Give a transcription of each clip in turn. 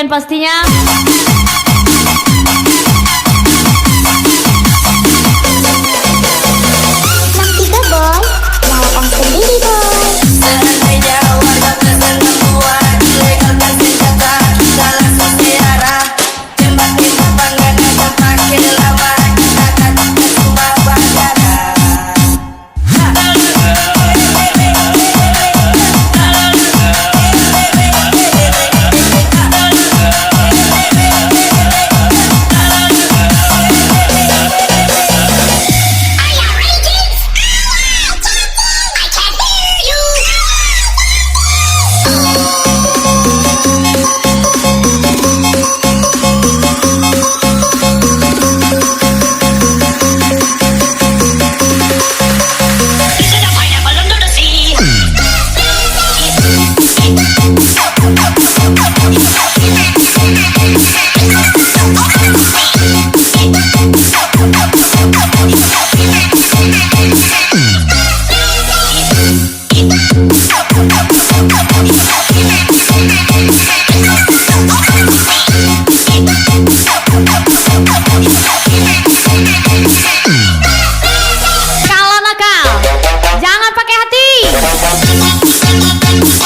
weekend pastinya.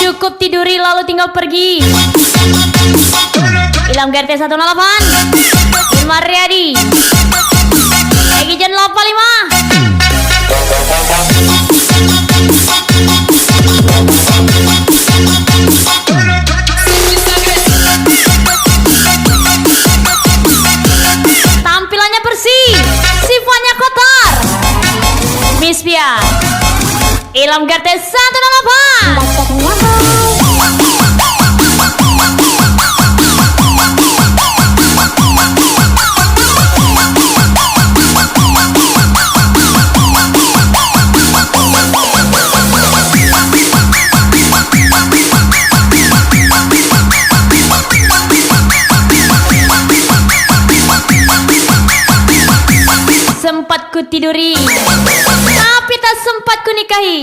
Cukup tiduri lalu tinggal pergi. Ilham GRT 108 Mariadi Egijan 85. Tampilannya bersih, sifatnya kotor. Miss Pia Ilham GRT 108. Sempat ku tiduri, tapi tak sempat ku nikahi.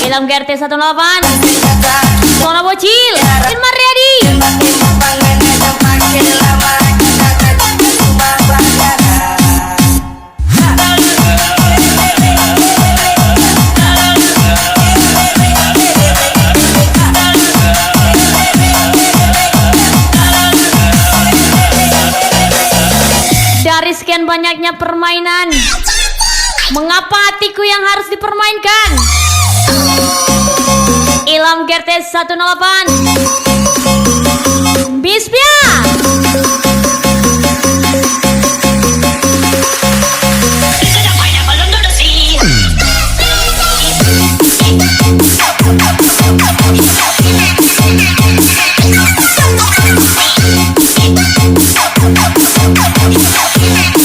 Ilham GRT 108 Sona Bocil dan Mariadi. Dari sekian banyaknya permainan, mengapa hatiku yang harus dipermainkan? Ilham GRT 108 Bispia.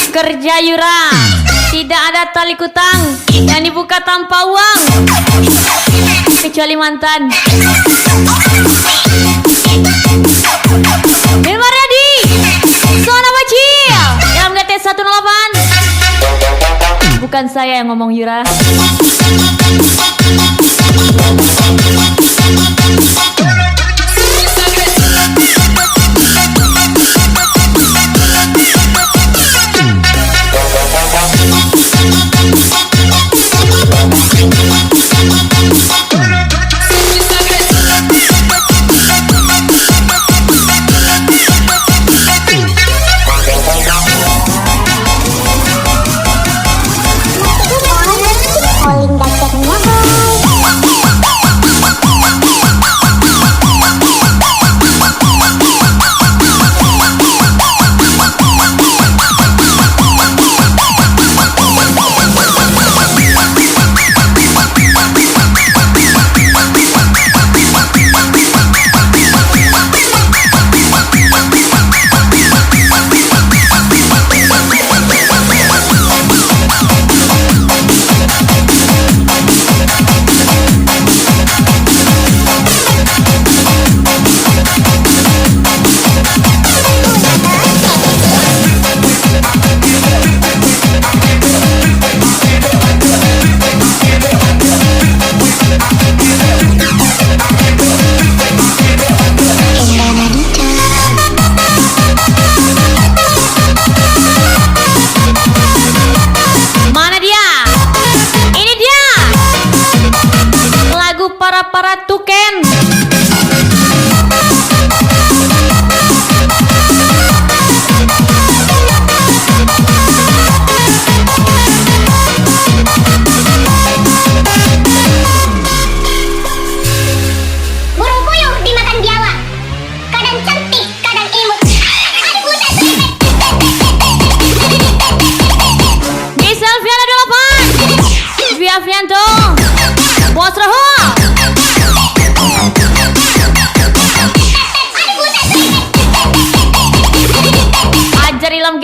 Kerja Yura, tidak ada tali kutang yang dibuka tanpa uang, kecuali mantan. Bima Ready, Sona Bocil, Ilham GRT 108. Bukan saya yang ngomong Yura.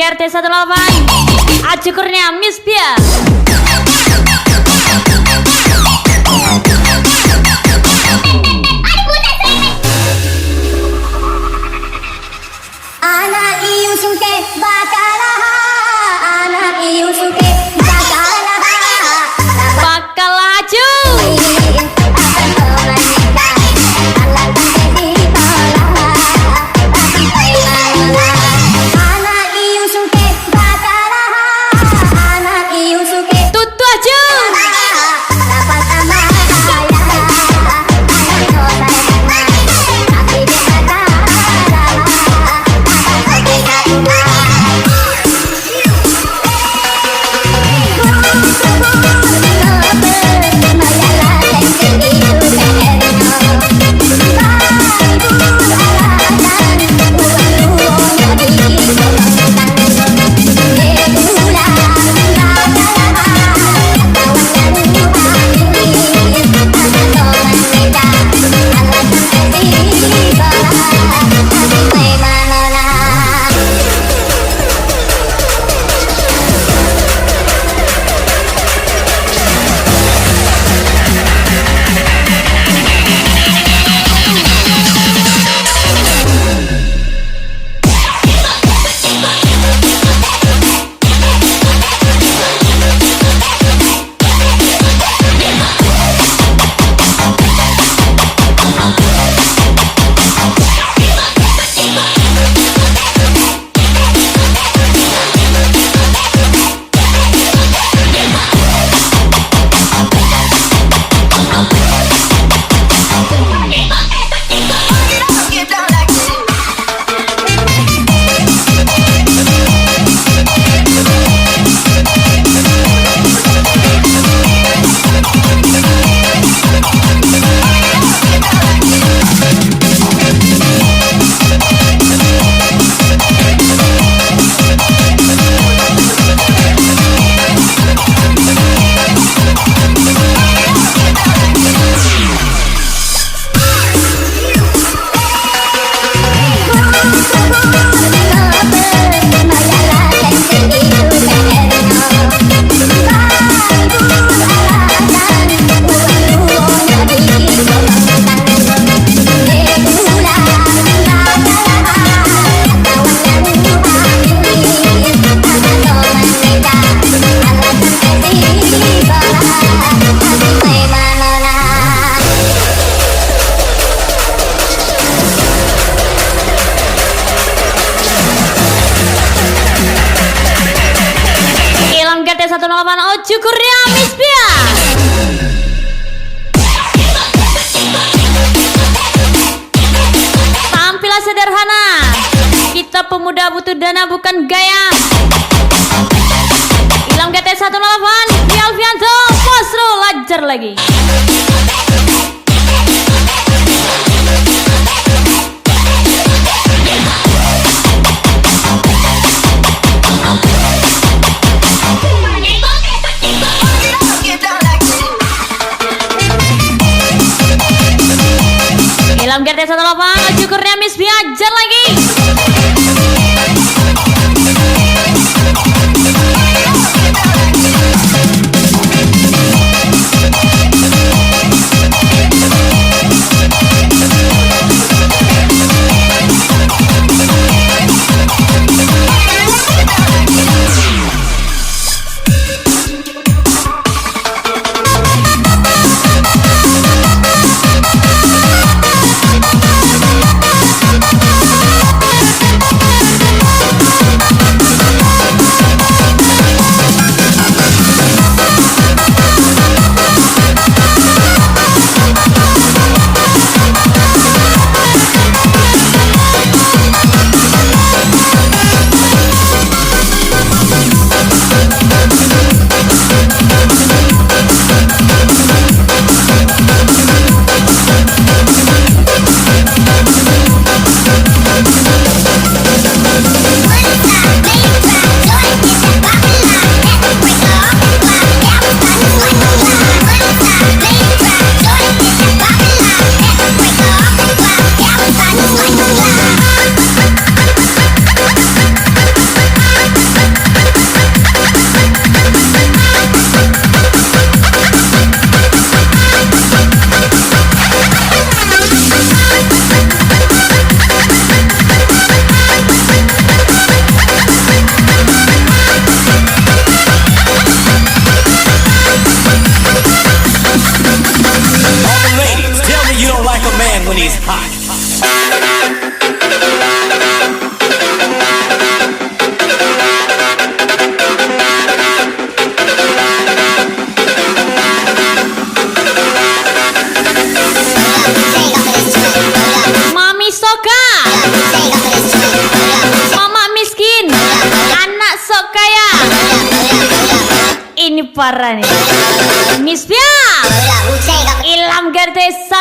GRT 18 Acukurnya Miss Pia. Anak iu suke bakalaha, anak iu suke bakalaha, Bakal laju. anak iu suke bakalaha, anak iu suke Tutu aja. dapat tambah kaya, anak tapi dia GRT 18 Acukurnya Miss Pia. Tampilan sederhana. Kita pemuda butuh dana bukan gaya. Ilham GT 18 Alfianto Posro lajar lagi. Ilham GT 18 Acukurnya Miss Pia ajar lagi. is hot. Mami Soka, mama miskin, anak sok kaya. Ini parah nih. Miss Pia, Ilham Gerte 108.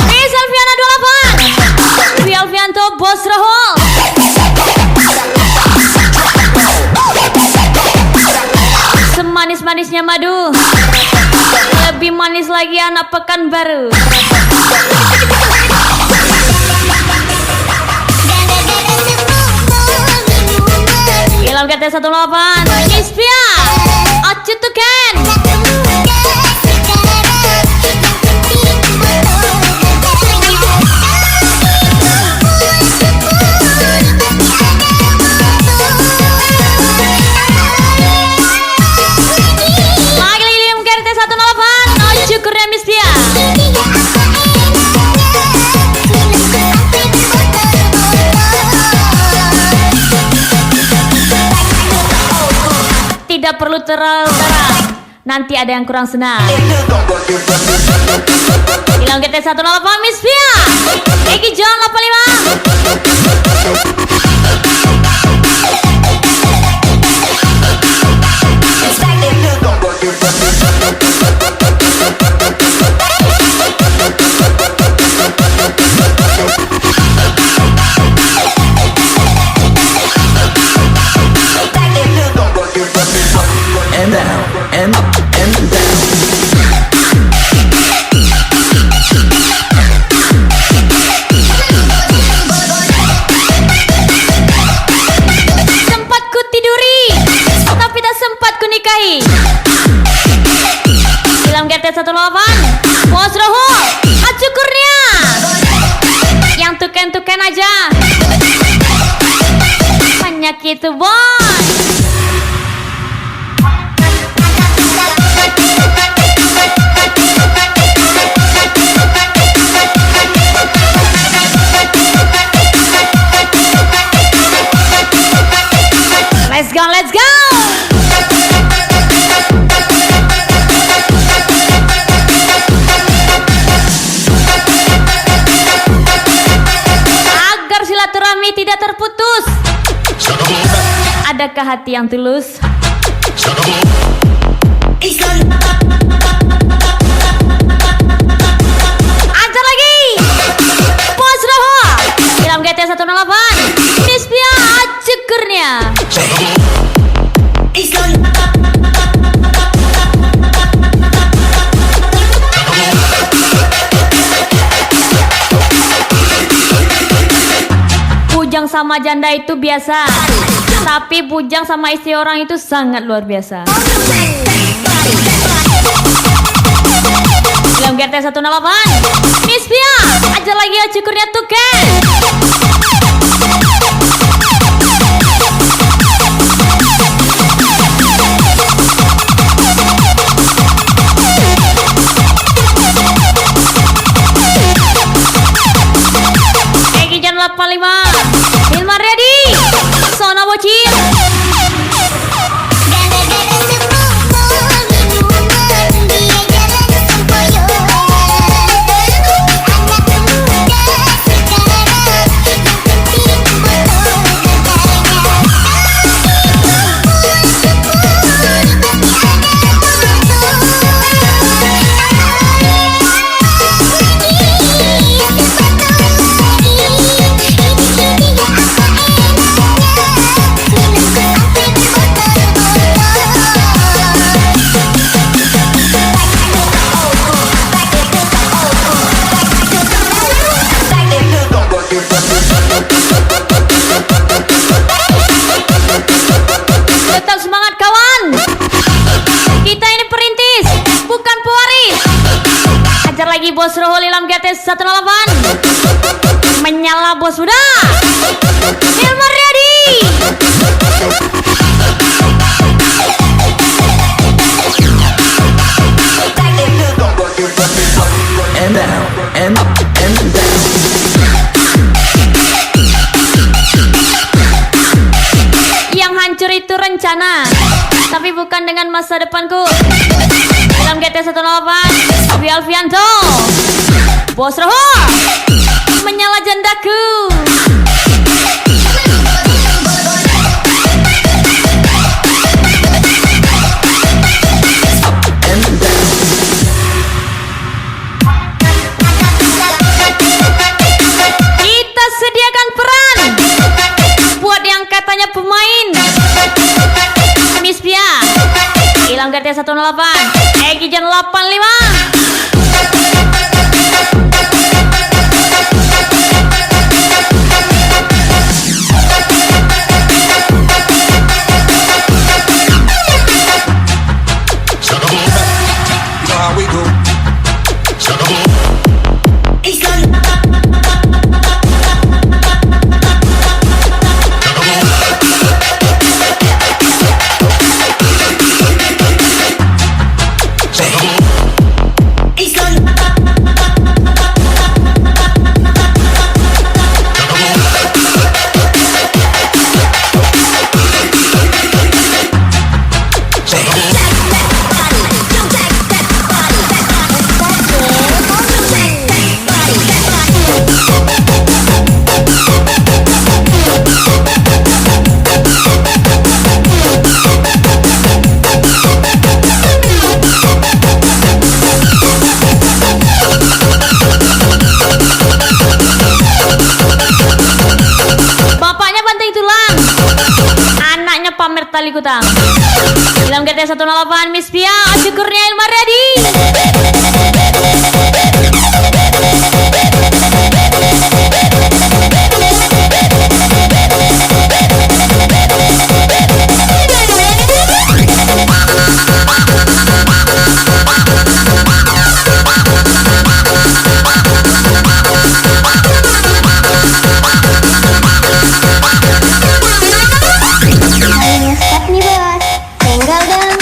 Rizal Fiana 28. Dwi Alfianto Bos Rohol. Semanis-manisnya madu, lebih manis lagi anak Pekanbaru. Ilham Gerte 18. Miss Pia, Acu Tuken. Lagi Ilham Gerte 18. Acu Kurnia Miss Pia. Tidak perlu terlalu terang, nanti ada yang kurang senang. Ilham Gerte 18 Miss Pia. Egi John 85. And down, and up, and down. Sempat ku tiduri, tapi tak sempat ku nikahi. Ilham Gerte 18 Bos Rohol, Acu Kurnia. Yang tuken-tuken aja, banyak itu boy. Let's go, let's go. Agar silaturahmi tidak terputus, adakah hati yang tulus? Ajar lagi. Bos Rohol, Ilham Gerte 18 Miss Pia, Acu Kurnia. Bujang sama janda itu biasa, tapi bujang sama istri orang itu sangat luar biasa. Ilham Gerte 18 Miss Pia, ajar lagi Acu Kurnia tuken. Egi Jan 85. Hilmar ready. Sona bocil. Tetap semangat kawan. Kita ini perintis, bukan pewaris. Ajar lagi Bos Rohol, Ilham Gerte 18. Menyala bos muda. Hilmar ready. itu rencana, tapi bukan dengan masa depanku. Dalam GT 108 Abi Alfianto, Bos Roho, menyala jandaku. Kita sediakan peran buat yang katanya pemain Miss Pia, Ilham GT 108, Egi Jan 85. How we go? Pamer tali kutang dalam GT 108 Miss Pia, syukurnya Ilma ready. Stop nih bos, tinggal dong.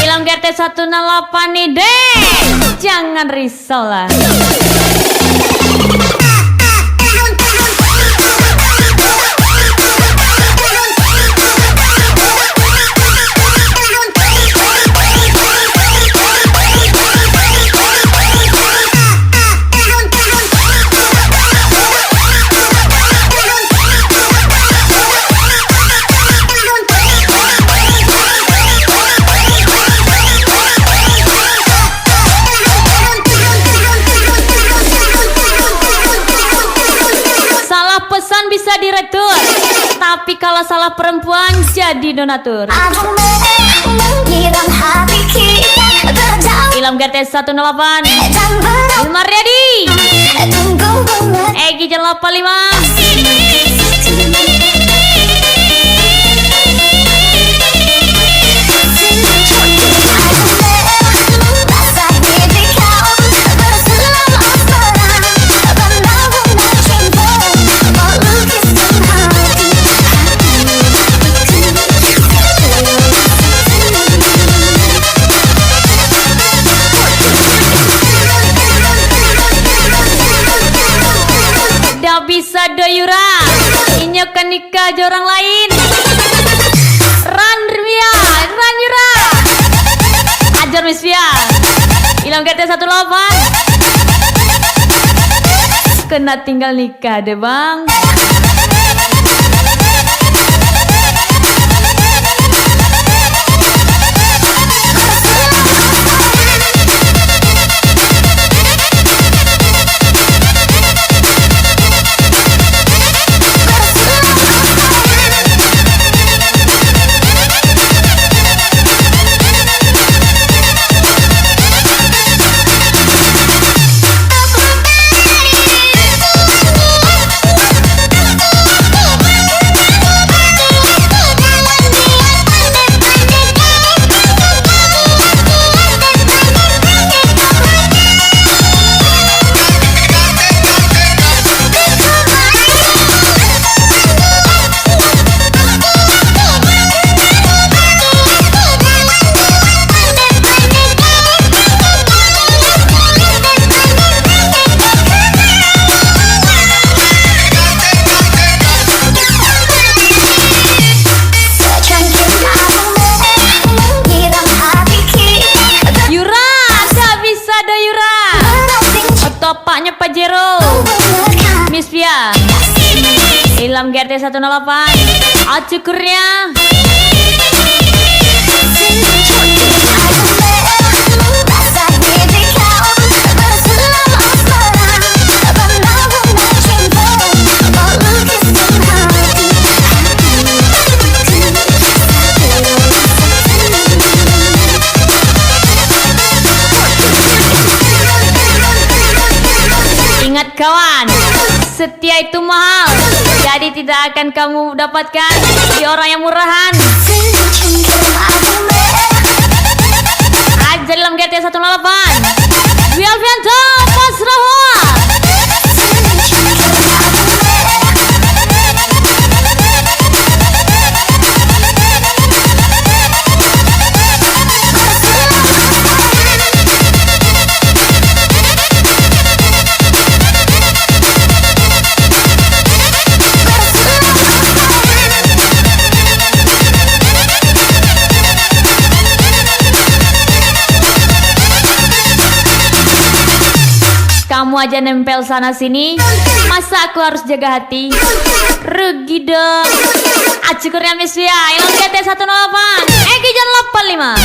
Ilham GT 108 nih deh, jangan risau lah. Pesan bisa diretur, tapi kalau salah perempuan jadi donatur. Aku menyiram hati kita berjauh Ilham GT 108 dan berau. Ilma ready. Tunggu banget. Egi Jan 85. Dah bisa doyura inyokan nikah jorang lain. Ran Ria, Ran Yura, ajar Miss Pia, Ilham GT 108. Kena tinggal nikah deh bang. Ilham GRT 108. Oh syukurnya. Ingat kawan, setia itu mahal, jadi tidak akan kamu dapatkan di orang yang murahan. Ajar Ilham GRT 108. Dwi Alfianto, Mas Rahwa. Kamu aja nempel sana sini, masa aku harus jaga hati? Rugi dong. Acukurnya Miss Via, Ilham GRT 108, Egi Jan 85.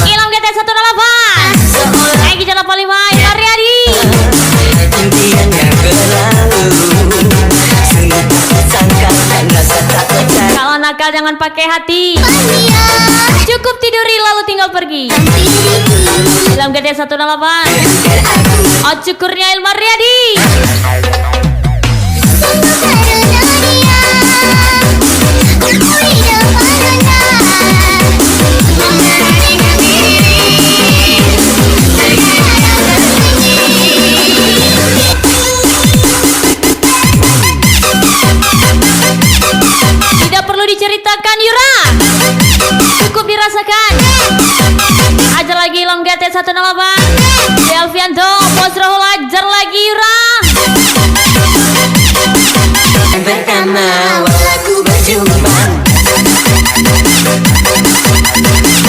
Ilham GRT 108, Egi Jan 85, Mariadi. Kalau nakal jangan pakai hati, cukup tiduri lalu tinggal pergi. Ilham GRT 108, oh syukurnya Ilham Mariadi. Diceritakan Yura, cukup dirasakan. Ajar lagi Ilham GRT 108, Dwi Alfianto, Bos Rahul, ajar lagi Yura. Pertama aku berjumpa,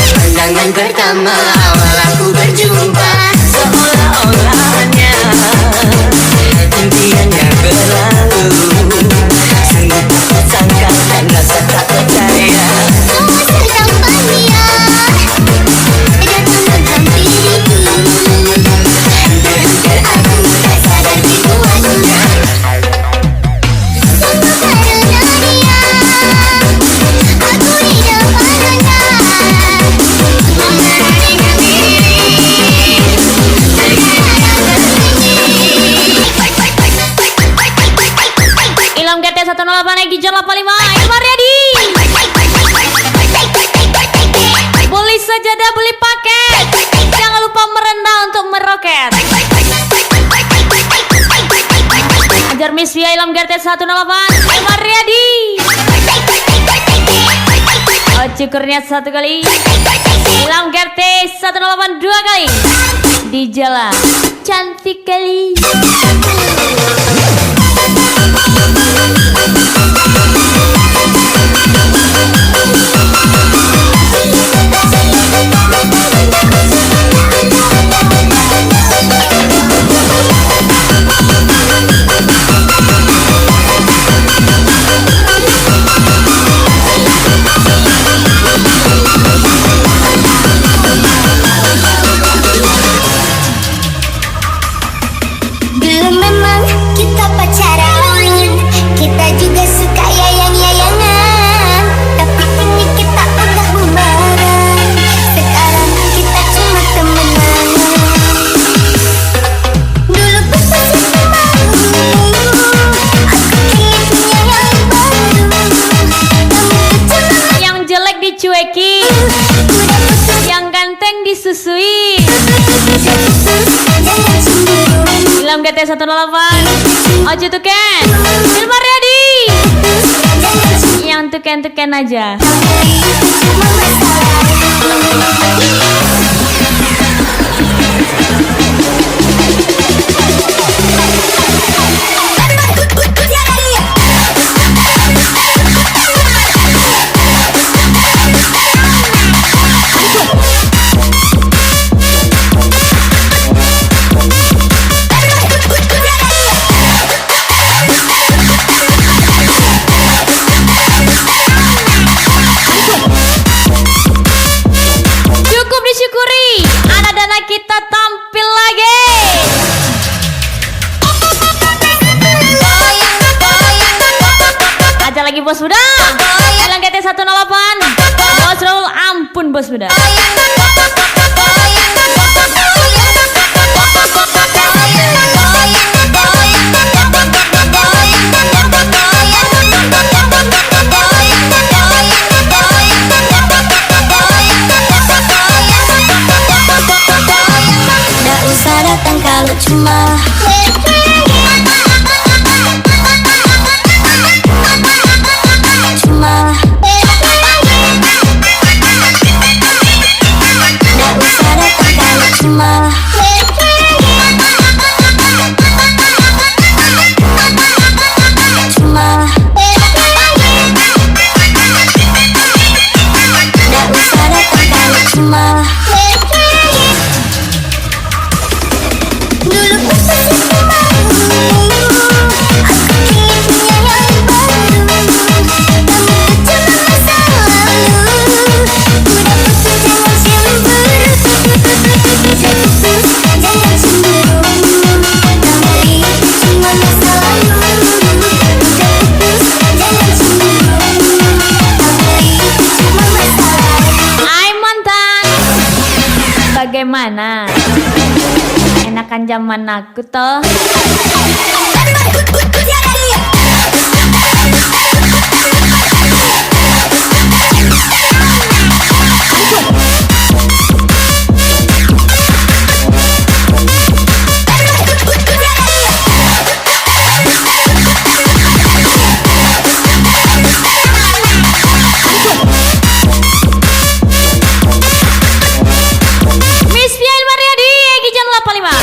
pandangan pertama awal aku berjumpa, seolah-olahnya impiannya berlalu. Sungguh tak sangka dan rasa tak percaya. Semua sedang mania datang dalam diriku. Hampir aku tak sadar dibuatnya. Semua karena dia, aku hidup padanya. 108 Egi John 85 Ilmar ready. Beli sajadah, beli paket. Jangan lupa merendah untuk meroket. Ajar Miss Via Ilham GT 108 Ilmar ready. Cukurnya satu kali. Ilham GT 108 dua kali. Di jalan cantik kali. Dulu memang kita pacaran, kita juga suka yayang-yayangan. Tapi kini kita udah bubaran, sekarang kita cuma temenan. Dulu bersama aku kini punya yang baru. Kamu kecil Yang jelek dicuekin, udah putus, yang ganteng disusui. jangan cemburu. Ilham GT 108 Ojo tuken Ilmar ready. Jangan cemburu, Yang tuken-tuken aja. itu cuma masalah. Cukup disyukuri, anak dana kita tampil lagi. Aja lagi bos muda. Ilham GT 108 Bos Raul, ampun bos muda. Nggak usah datang kalau cuma nggak usah datang kalau cuma nggak usah datang kalau cuma dulu bersama aku kini punya yang baru. Kamu kecil masa lalu, udah putus jangan cemburu. Jangan cemburu, kamu itu cuma masa lalu. Udah putus jangan cemburu, kamu itu cuma masa lalu. Hai mantan, bagaimana? Enakan zaman aku toh. Miss Via Ilmar ready. Egi John 85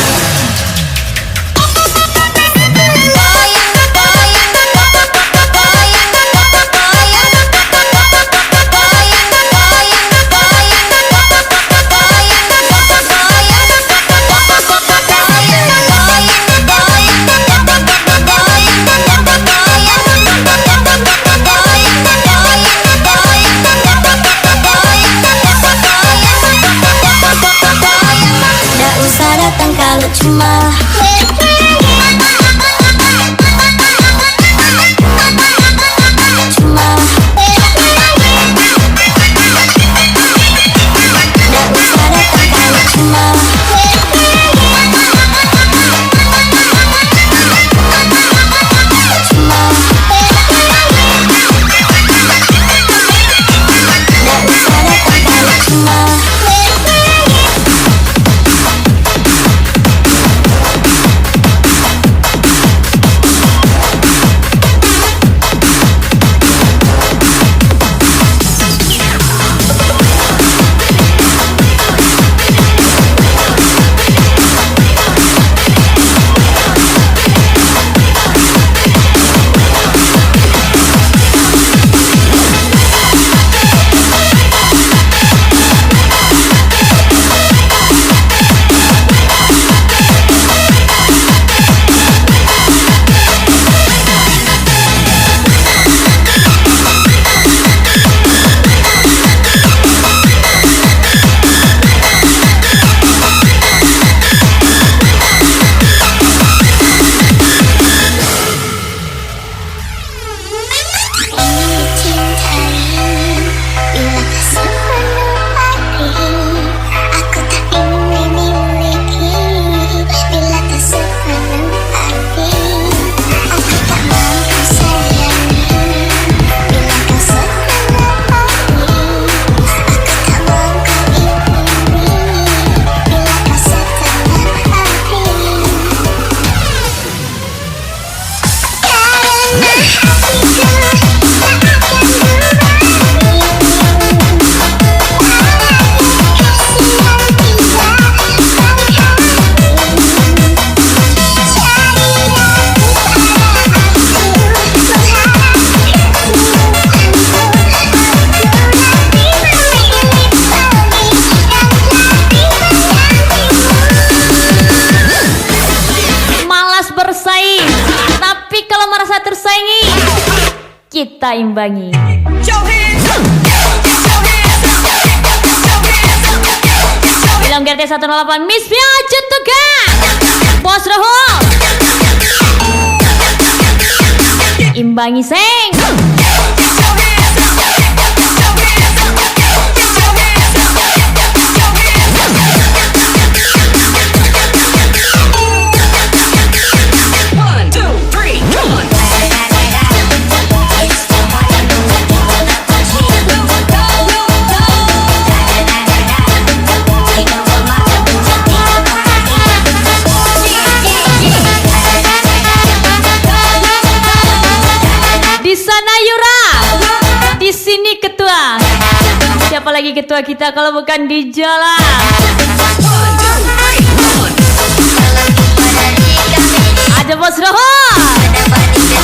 Malas bersaing, tapi kalau merasa tersaingi, kita imbangi. Film GRT 108 Miss Pia Jentuga Bos Rohul imbangi seng. Di sana Yura, di sini ketua. Siapa lagi ketua kita kalau bukan Dijala? Ada Bos Rohul.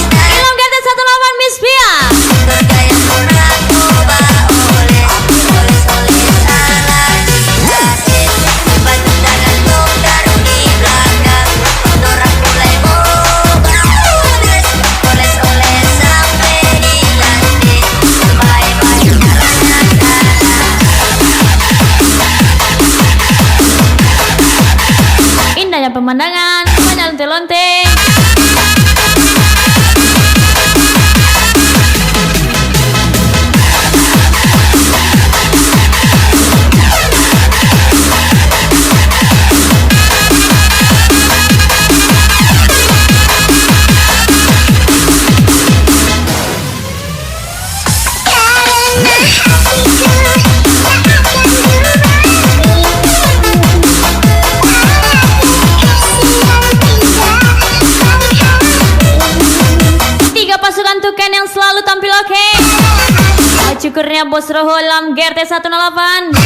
Film GRT 108 Miss Pia. Indahnya pemandangan, banyak lonte-lonte. Pasukan Tuken yang selalu tampil oke. Syukurnya Bos Rohul dalam GRT 108.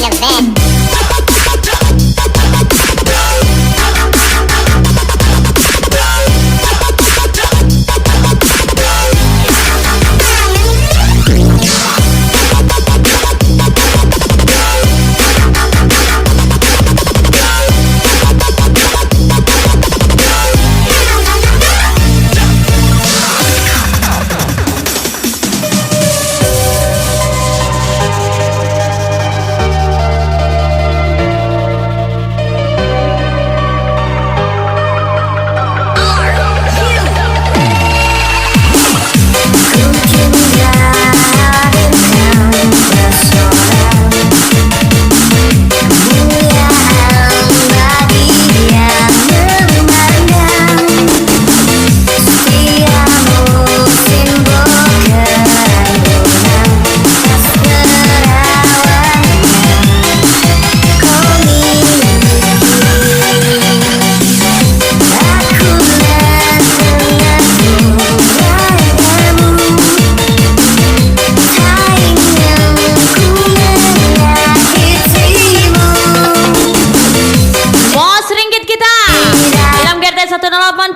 in the bed.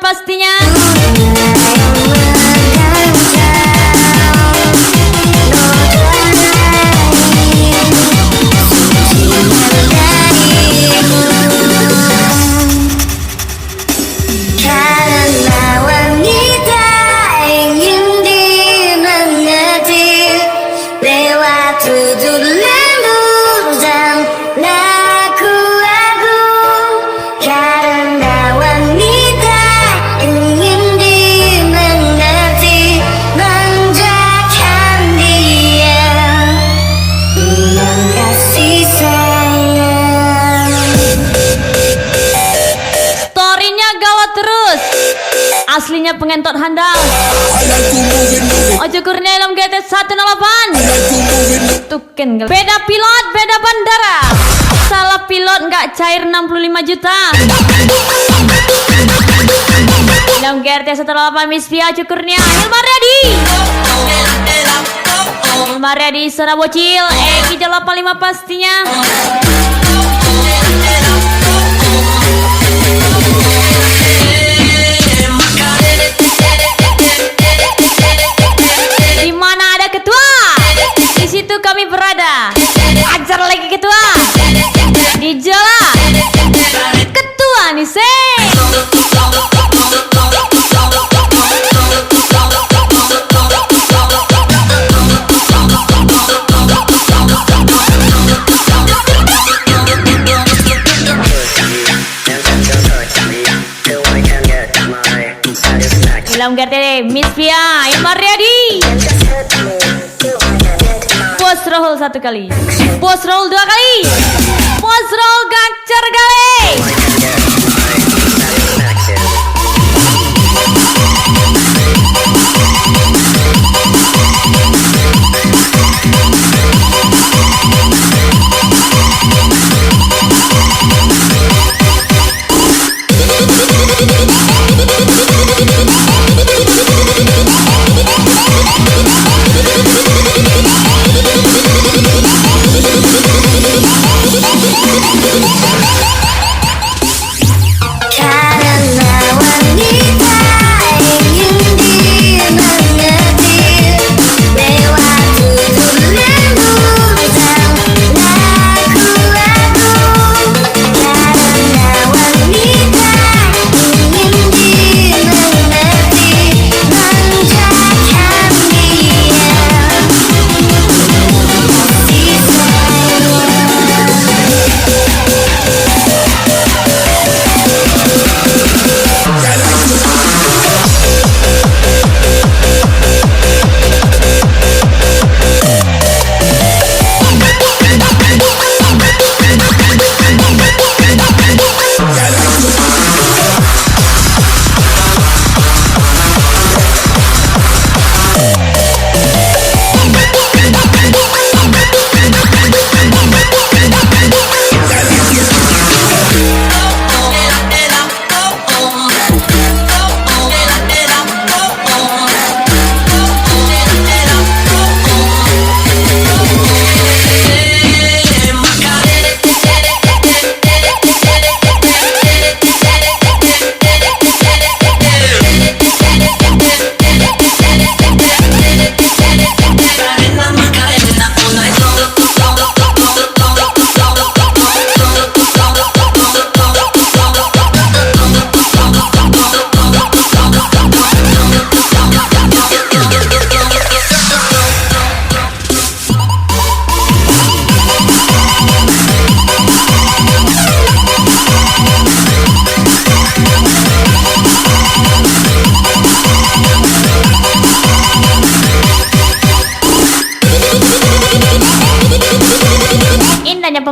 pastinya. Karena wanita ingin dimengerti lewat tutur lembut dan laku-laku. Karena wanita ingin dimengerti, manjakan dia dengan kasih sayang. Storynya gawat terus. Aslinya pengentot handal. Ojo Kurnia dalam GT 108. Tuken beda pilot, beda bandara. Salah pilot nggak cair 65 juta. Dalam GT 108 Miss Pia Ojo Kurnia Hilmar ready. Hilmar ready Sona Bocil Eki 85 pastinya. Di mana ada ketua, di situ kami berada. Ajar lagi ketua. Di jala ketua nih se. Dalam GT Miss Pia Hilmar ready. Bos roll 1 kali, bos roll 2 kali, bos roll gacor kali. Karena wanita ingin dimengerti lewat tutur lembut dan laku-laku. Karena wanita ingin dimengerti, manjakan dia kasih sayang.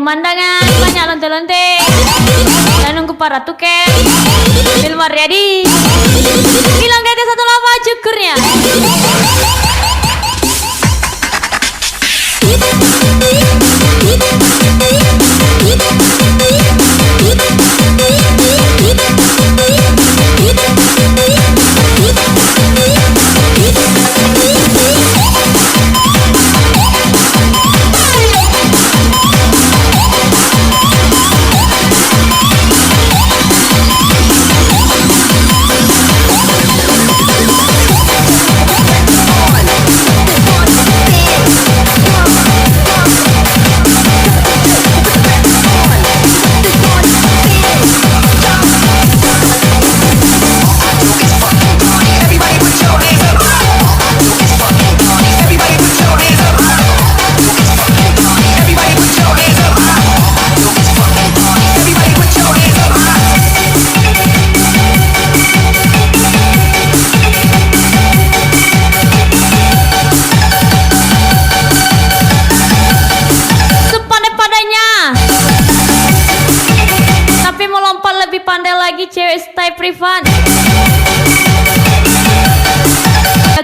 pemandangan banyak lonte-lonte dan nunggu para tuker. Film ready. Bilang GT 18 cukurnya. Cewek style privat.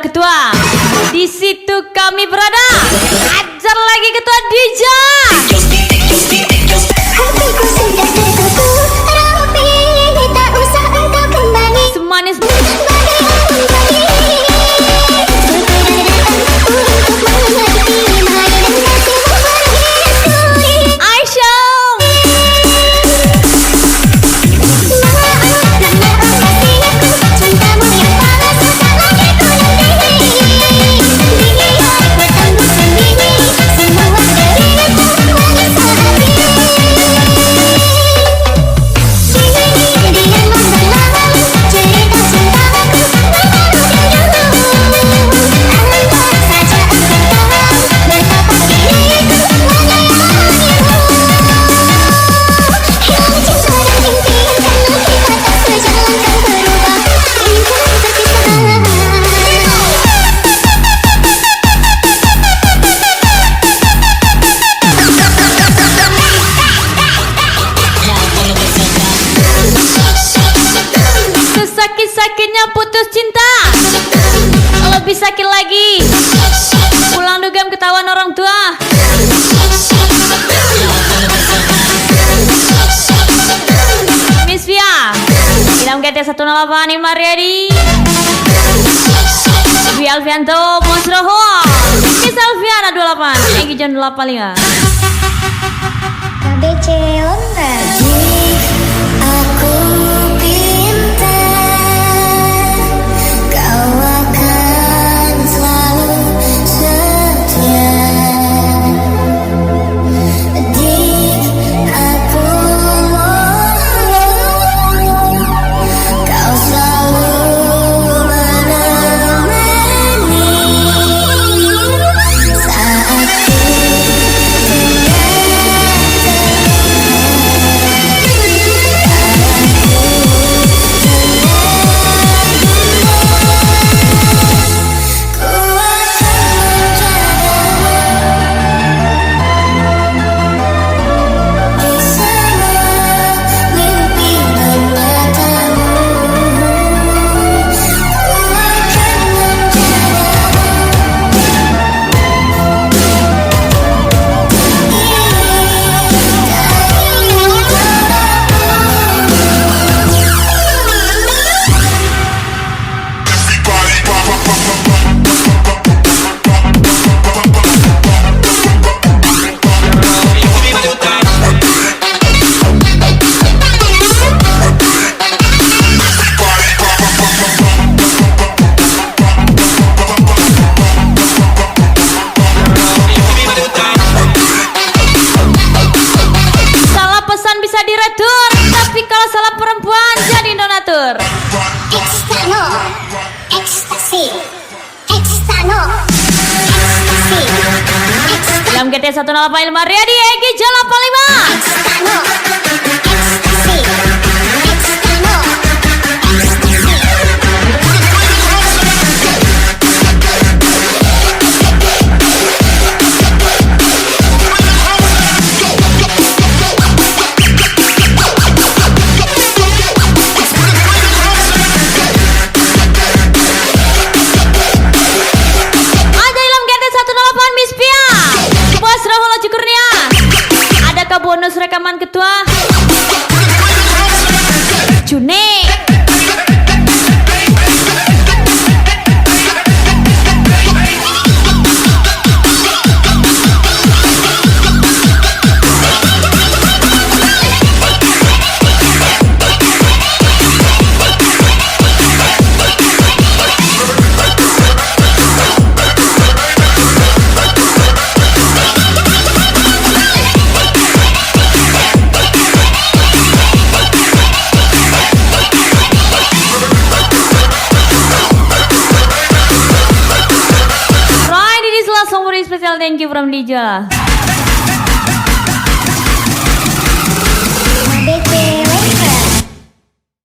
Ketua, di situ kami berada. Ajar lagi ketua DJ. Hatiku sudah tertutup rapi, tak usah engkau kembali. Semanis. Sakitnya putus cinta, lebih sakit lagi pulang dugem ketahuan orang tua. Miss Via Ilham GT 108 Ilma Riyadi, Dwi Alfianto Monsroho, Miss Alfiana 28 Egi John 85. KBC Londra. Aku pinta kau akan selalu setia. Aku mohon kau selalu menemani saat Ilham GT 108 Ilma Riyadi, Egi John 85. bonus rekaman ketua Juni. Spesial thank you from Dija.